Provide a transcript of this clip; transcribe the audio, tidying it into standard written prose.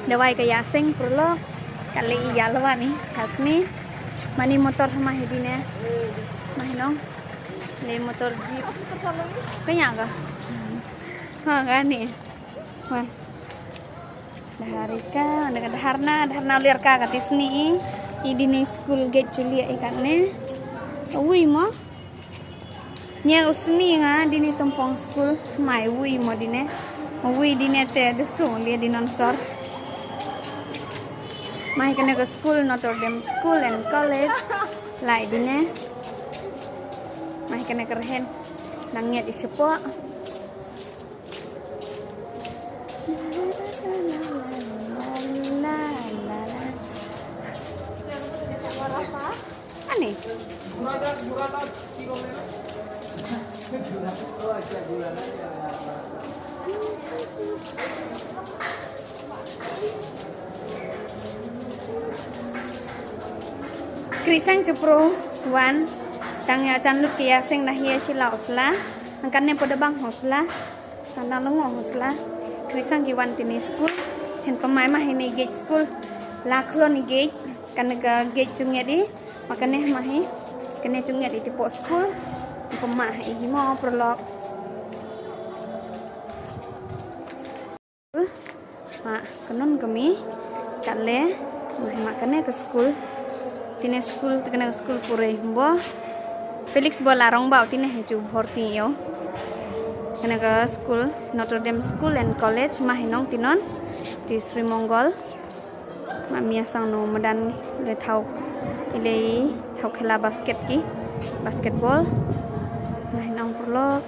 Dawai kaya sing perlu kali iya lawan nih Jasmi mani motor sama hidine mahinong le motor jeep kaya enggak kan nih wan daharika dengan daharna liar ka katis ni idine school gate Julia ikanne ui mo nya usni nga dini tompong school mai ui mo dine ui dine te desu lia dinon sor mai kena ke school Notre Dame School and College lai dine mai kena kerhen nangiat isepo aneh Krisang Cupro wan tang ya chan lut kia sing nah ye sila usla angkan ne poda bang hosla tanda longo hosla Krisang ki wan tini school chen pemai mah ini gate school la klon ni gate kan ga gate chungnya di makane mahi kene chungnya di tipo school pemah i mo prolog mak kanon kami kale makane ke school tine school kena school pure bo Felix bolarong bau tine heju horti yo kena ke school Notre Dame School and College mahinong tinon di Sri Mongol mamia sang no medan le thau ile thau khela basket ki basketball mahinong prolog